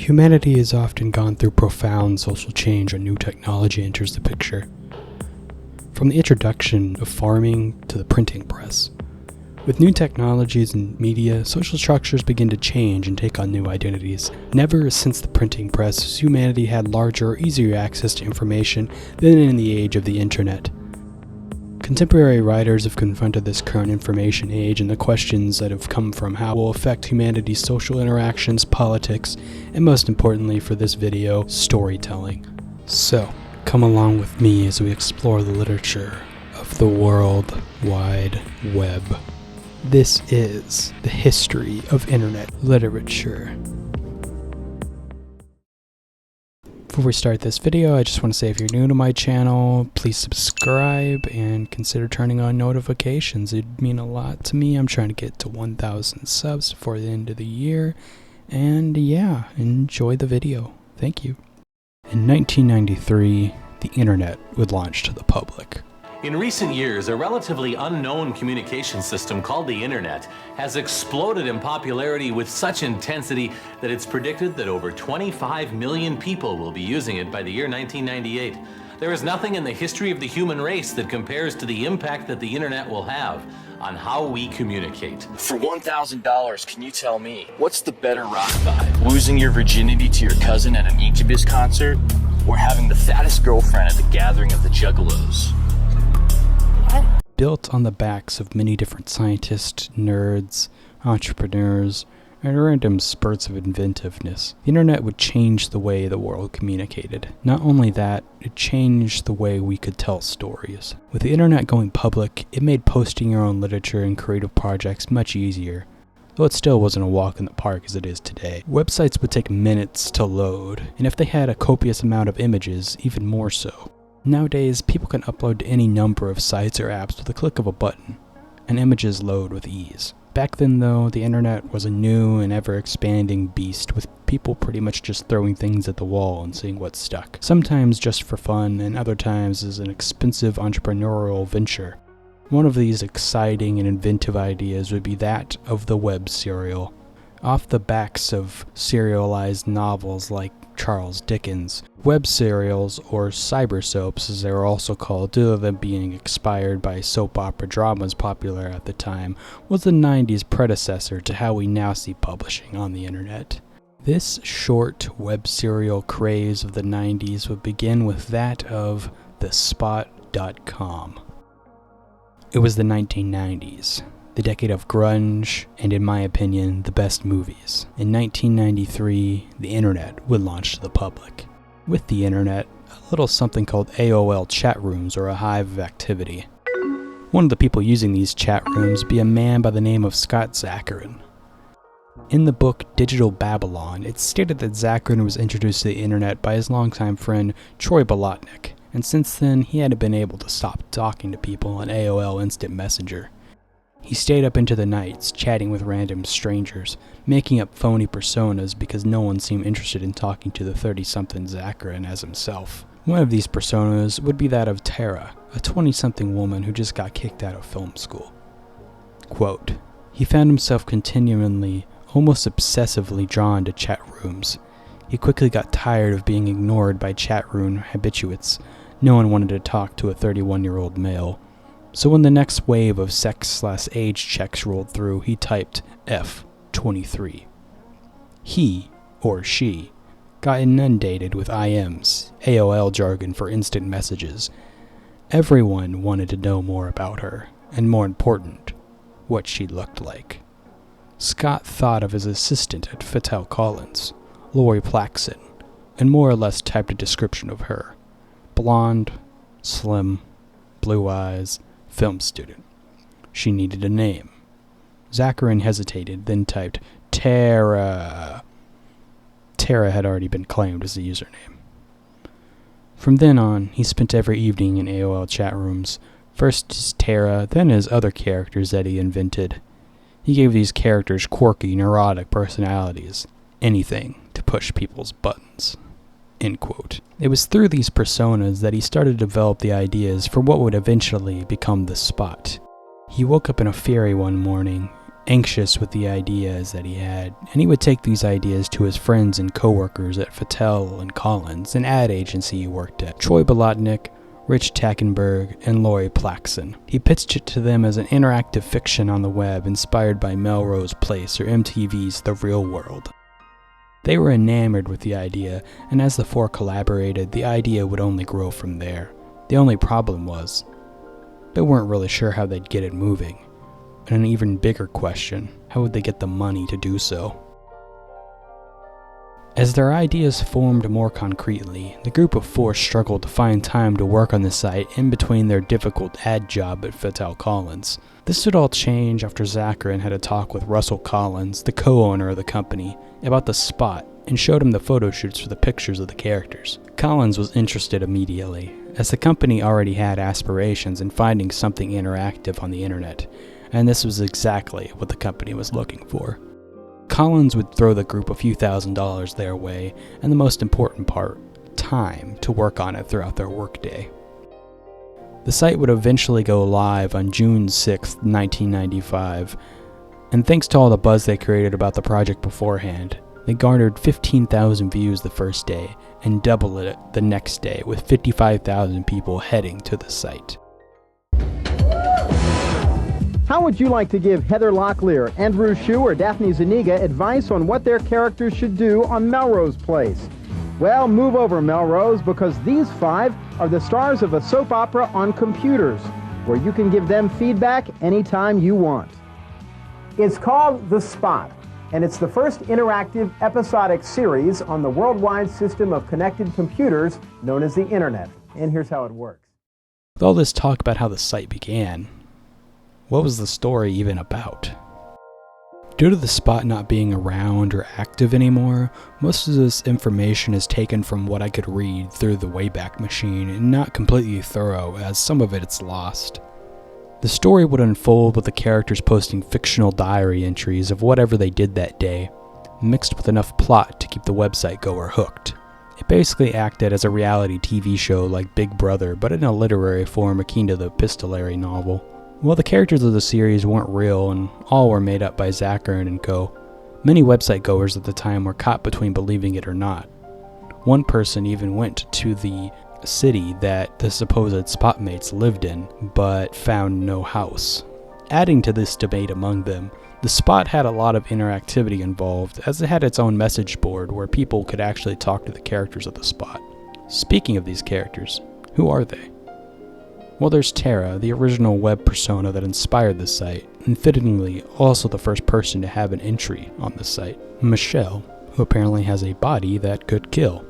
Humanity has often gone through profound social change when new technology enters the picture. From the introduction of farming to the printing press. With new technologies and media, social structures begin to change and take on new identities. Never since the printing press has humanity had larger or easier access to information than in the age of the internet. Contemporary writers have confronted this current information age and the questions that have come from how it will affect humanity's social interactions, politics, and most importantly for this video, storytelling. So, come along with me as we explore the literature of the World Wide Web. This is the history of internet literature. Before we start this video, I just want to say if you're new to my channel, please subscribe and consider turning on notifications. It'd mean a lot to me. I'm trying to get to 1,000 subs before the end of the year. And yeah, enjoy the video. Thank you. In 1993, the internet would launch to the public. In recent years, a relatively unknown communication system called the internet has exploded in popularity with such intensity that it's predicted that over 25 million people will be using it by the year 1998. There is nothing in the history of the human race that compares to the impact that the internet will have on how we communicate. For $1,000, can you tell me, what's the better rock vibe? Losing your virginity to your cousin at an Incubus concert? Or having the fattest girlfriend at the gathering of the Juggalos? Built on the backs of many different scientists, nerds, entrepreneurs, and random spurts of inventiveness, the internet would change the way the world communicated. Not only that, it changed the way we could tell stories. With the internet going public, it made posting your own literature and creative projects much easier, though it still wasn't a walk in the park as it is today. Websites would take minutes to load, and if they had a copious amount of images, even more so. Nowadays, people can upload to any number of sites or apps with a click of a button, and images load with ease. Back then though, the internet was a new and ever-expanding beast, with people pretty much just throwing things at the wall and seeing what stuck. Sometimes just for fun, and other times as an expensive entrepreneurial venture. One of these exciting and inventive ideas would be that of the web serial. Off the backs of serialized novels like Charles Dickens, web serials, or cyber soaps as they were also called due to them being inspired by soap opera dramas popular at the time, was the 90s predecessor to how we now see publishing on the internet. This short web serial craze of the 90s would begin with that of thespot.com. It was the 1990s. The decade of grunge, and in my opinion, the best movies. In 1993, the internet would launch to the public. With the internet, a little something called AOL chat rooms or a hive of activity. One of the people using these chat rooms be a man by the name of Scott Zakarin. In the book Digital Babylon, it's stated that Zakarin was introduced to the internet by his longtime friend Troy Bolotnick, and since then he hadn't been able to stop talking to people on AOL Instant Messenger. He stayed up into the nights, chatting with random strangers, making up phony personas because no one seemed interested in talking to the 30-something Zakarin as himself. One of these personas would be that of Tara, a 20-something woman who just got kicked out of film school. Quote, he found himself continually, almost obsessively drawn to chat rooms. He quickly got tired of being ignored by chat room habituates. No one wanted to talk to a 31-year-old male. So when the next wave of sex/age checks rolled through, he typed F23. He, or she, got inundated with IMs, AOL jargon for instant messages. Everyone wanted to know more about her, and more important, what she looked like. Scott thought of his assistant at Fattel Collins, Lori Plaxton, and more or less typed a description of her. Blonde, slim, blue eyes, film student. She needed a name. Zakarin hesitated, then typed Tara. Tara had already been claimed as the username. From then on, he spent every evening in AOL chat rooms, first as Tara, then as other characters that he invented. He gave these characters quirky, neurotic personalities. Anything to push people's buttons. End quote. It was through these personas that he started to develop the ideas for what would eventually become The Spot. He woke up in a ferry one morning anxious with the ideas that he had, and he would take these ideas to his friends and coworkers at Fattel and Collins, an ad agency he worked at, Troy Bolotnick, Rich Tackenberg, and Lori Plaxon. He pitched it to them as an interactive fiction on the web inspired by Melrose Place or MTV's The Real World. They were enamored with the idea, and as the four collaborated, the idea would only grow from there. The only problem was, they weren't really sure how they'd get it moving. And an even bigger question, how would they get the money to do so? As their ideas formed more concretely, the group of four struggled to find time to work on the site in between their difficult ad job at Fattel Collins. This would all change after Zacharin had a talk with Russell Collins, the co-owner of the company, about the spot and showed him the photo shoots for the pictures of the characters. Collins was interested immediately, as the company already had aspirations in finding something interactive on the internet, and this was exactly what the company was looking for. Collins would throw the group a few $1,000s their way, and the most important part, time to work on it throughout their workday. The site would eventually go live on June 6, 1995, and thanks to all the buzz they created about the project beforehand, they garnered 15,000 views the first day and doubled it the next day with 55,000 people heading to the site. How would you like to give Heather Locklear, Andrew Shue, or Daphne Zuniga advice on what their characters should do on Melrose Place? Well, move over, Melrose, because these five are the stars of a soap opera on computers, where you can give them feedback anytime you want. It's called The Spot, and it's the first interactive episodic series on the worldwide system of connected computers known as the Internet. And here's how it works. With all this talk about how the site began, what was the story even about? Due to the Spot not being around or active anymore, most of this information is taken from what I could read through the Wayback Machine and not completely thorough, as some of it's lost. The story would unfold with the characters posting fictional diary entries of whatever they did that day, mixed with enough plot to keep the website goer hooked. It basically acted as a reality TV show like Big Brother, but in a literary form akin to the epistolary novel. While the characters of the series weren't real and all were made up by Zacharin and co., many website goers at the time were caught between believing it or not. One person even went to the city that the supposed Spotmates lived in, but found no house. Adding to this debate among them, the Spot had a lot of interactivity involved, as it had its own message board where people could actually talk to the characters of the Spot. Speaking of these characters, who are they? Well, there's Tara, the original web persona that inspired the site, and fittingly also the first person to have an entry on the site. Michelle, who apparently has a body that could kill.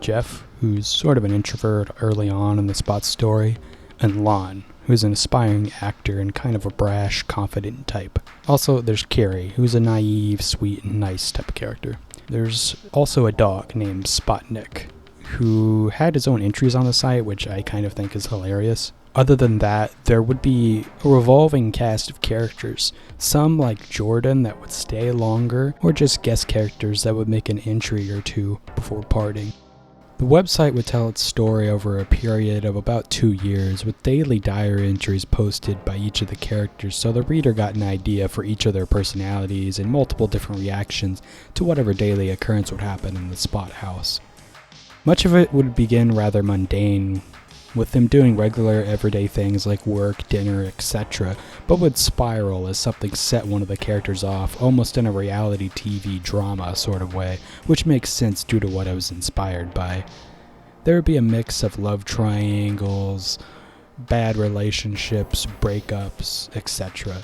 Jeff, who's sort of an introvert early on in the Spot story, and Lon, who's an aspiring actor and kind of a brash, confident type. Also, there's Carrie, who's a naive, sweet, and nice type of character. There's also a dog named Spotnik, who had his own entries on the site, which I kind of think is hilarious. Other than that, there would be a revolving cast of characters, some like Jordan that would stay longer, or just guest characters that would make an entry or two before parting. The website would tell its story over a period of about 2 years, with daily diary entries posted by each of the characters, so the reader got an idea for each of their personalities and multiple different reactions to whatever daily occurrence would happen in the Spot house. Much of it would begin rather mundane, with them doing regular everyday things like work, dinner, etc., but would spiral as something set one of the characters off, almost in a reality TV drama sort of way, which makes sense due to what I was inspired by. There would be a mix of love triangles, bad relationships, breakups, etc.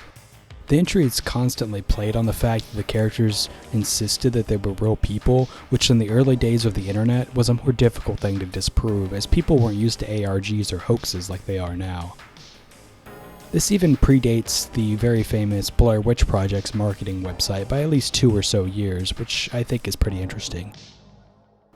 The entries constantly played on the fact that the characters insisted that they were real people, which in the early days of the internet was a more difficult thing to disprove, as people weren't used to ARGs or hoaxes like they are now. This even predates the very famous Blair Witch Project's marketing website by at least 2 or so years, which I think is pretty interesting.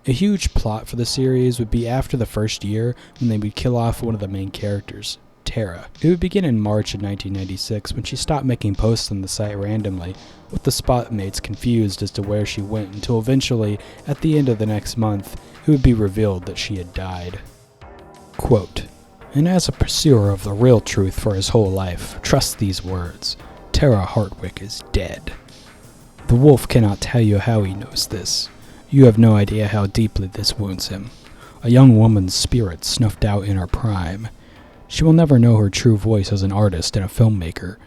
A huge plot for the series would be after the first year, when they would kill off one of the main characters, Tara. It would begin in March of 1996 when she stopped making posts on the site randomly, with the Spotmates confused as to where she went, until eventually, at the end of the next month, it would be revealed that she had died. Quote, "And as a pursuer of the real truth for his whole life, trust these words. Tara Hartwick is dead. The wolf cannot tell you how he knows this. You have no idea how deeply this wounds him. A young woman's spirit snuffed out in her prime. She will never know her true voice as an artist and a filmmaker.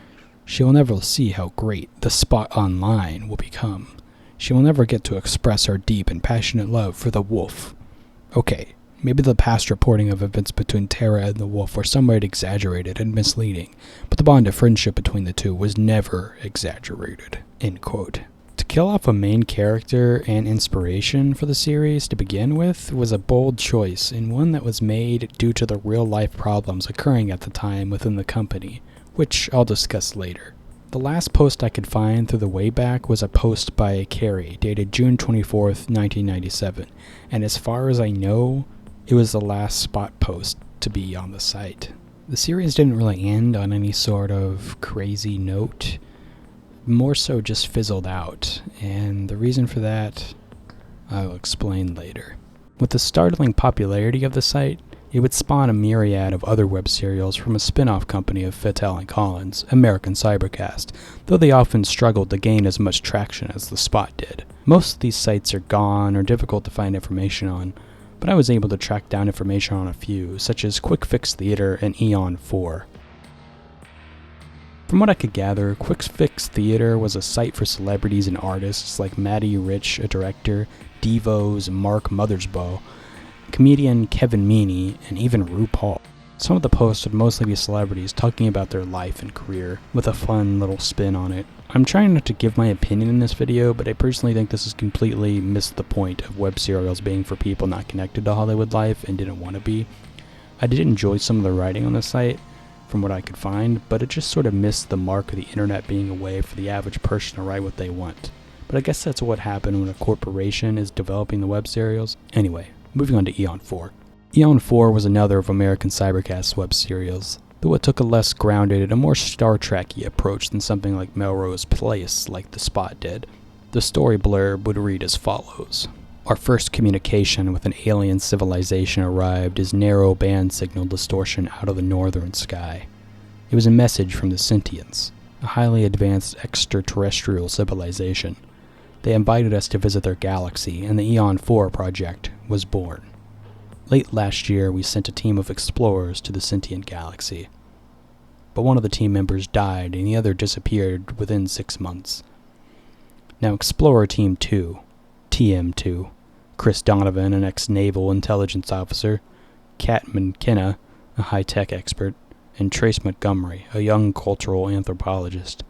She will never see how great the spot online will become. She will never get to express her deep and passionate love for the wolf. Okay, maybe the past reporting of events between Tara and the wolf were somewhat exaggerated and misleading, but the bond of friendship between the two was never exaggerated. End quote. To kill off a main character and inspiration for the series to begin with was a bold choice, and one that was made due to the real-life problems occurring at the time within the company, which I'll discuss later. The last post I could find through the Wayback was a post by Carrie, dated June 24th, 1997, and as far as I know, it was the last spot post to be on the site. The series didn't really end on any sort of crazy note, more so just fizzled out, and the reason for that I'll explain later. With the startling popularity of the site, it would spawn a myriad of other web serials from a spin-off company of Fattel and Collins, American Cybercast, though they often struggled to gain as much traction as The Spot did. Most of these sites are gone or difficult to find information on, but I was able to track down information on a few, such as Quick Fix Theater and Eon 4. From what I could gather, Quick Fix Theater was a site for celebrities and artists like Matty Rich, a director, Devos, Mark Mothersbaugh, comedian Kevin Meaney, and even RuPaul. Some of the posts would mostly be celebrities talking about their life and career, with a fun little spin on it. I'm trying not to give my opinion in this video, but I personally think this has completely missed the point of web serials being for people not connected to Hollywood life and didn't want to be. I did enjoy some of the writing on the site, from what I could find, but it just sort of missed the mark of the internet being a way for the average person to write what they want. But I guess that's what happened when a corporation is developing the web serials. Anyway, moving on to Eon 4. Eon 4 was another of American Cybercast's web serials, though it took a less grounded and a more Star Trek-y approach than something like Melrose Place like The Spot did. The story blurb would read as follows. Our first communication with an alien civilization arrived as narrow band signal distortion out of the northern sky. It was a message from the Sentients, a highly advanced extraterrestrial civilization. They invited us to visit their galaxy, and the Eon 4 project was born. Late last year, we sent a team of explorers to the sentient galaxy. But one of the team members died, and the other disappeared within 6 months. Now Explorer Team 2, TM2, Chris Donovan, an ex-naval intelligence officer, Kat McKenna, a high-tech expert, and Trace Montgomery, a young cultural anthropologist,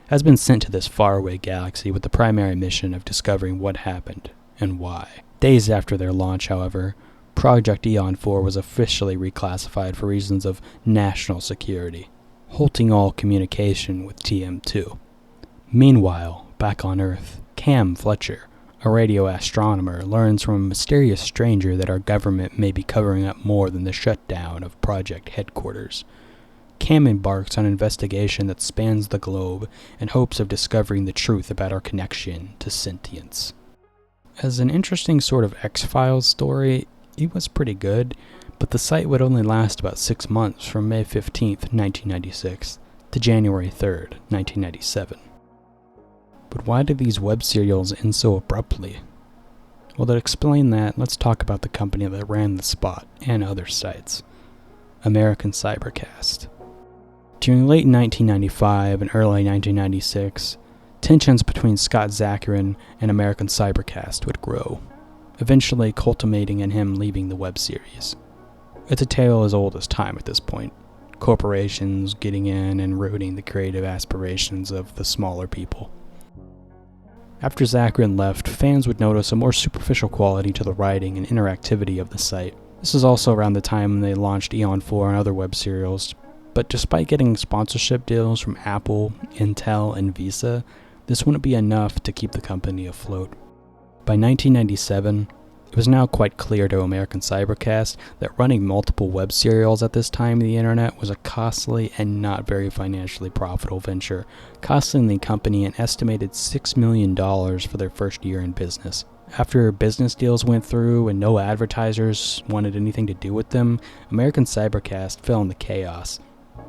has been sent to this faraway galaxy with the primary mission of discovering what happened and why. Days after their launch, however, Project Eon 4 was officially reclassified for reasons of national security, halting all communication with TM2. Meanwhile, back on Earth, Cam Fletcher, a radio astronomer, learns from a mysterious stranger that our government may be covering up more than the shutdown of Project Headquarters. Cam embarks on an investigation that spans the globe in hopes of discovering the truth about our connection to sentience. As an interesting sort of X-Files story, it was pretty good, but the site would only last about 6 months from May 15th, 1996 to January 3rd, 1997. But why did these web serials end so abruptly? Well, to explain that, let's talk about the company that ran The Spot and other sites, American Cybercast. During late 1995 and early 1996, tensions between Scott Zacharin and American Cybercast would grow, eventually culminating in him leaving the web series. It's a tale as old as time at this point, corporations getting in and ruining the creative aspirations of the smaller people. After Zacharin left, fans would notice a more superficial quality to the writing and interactivity of the site. This is also around the time when they launched Eon 4 and other web serials, but despite getting sponsorship deals from Apple, Intel, and Visa, this wouldn't be enough to keep the company afloat. By 1997, it was now quite clear to American Cybercast that running multiple web serials at this time of the internet was a costly and not very financially profitable venture, costing the company an estimated $6 million for their first year in business. After business deals went through and no advertisers wanted anything to do with them, American Cybercast fell into chaos.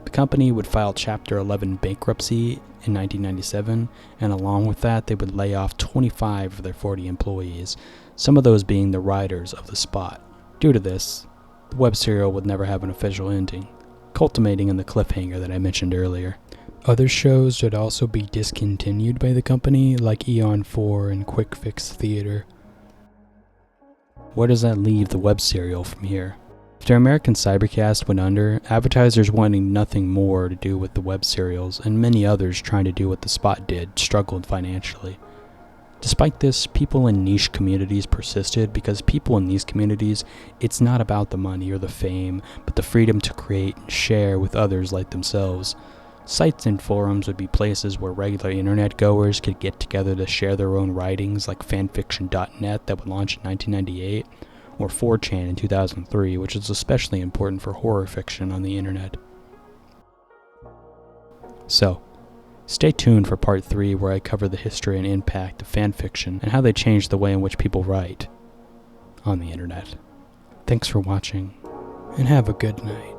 The company would file Chapter 11 bankruptcy in 1997, and along with that, they would lay off 25 of their 40 employees, some of those being the writers of the spot. Due to this, the web serial would never have an official ending, culminating in the cliffhanger that I mentioned earlier. Other shows would also be discontinued by the company, like Eon 4 and Quick Fix Theater. Where does that leave the web serial from here? After American Cybercast went under, advertisers wanting nothing more to do with the web serials, and many others trying to do what the spot did, struggled financially. Despite this, people in niche communities persisted because people in these communities, it's not about the money or the fame, but the freedom to create and share with others like themselves. Sites and forums would be places where regular internet goers could get together to share their own writings, like fanfiction.net that would launch in 1998, or 4chan in 2003, which is especially important for horror fiction on the internet. So, stay tuned for part 3, where I cover the history and impact of fanfiction and how they changed the way in which people write on the internet. Thanks for watching, and have a good night.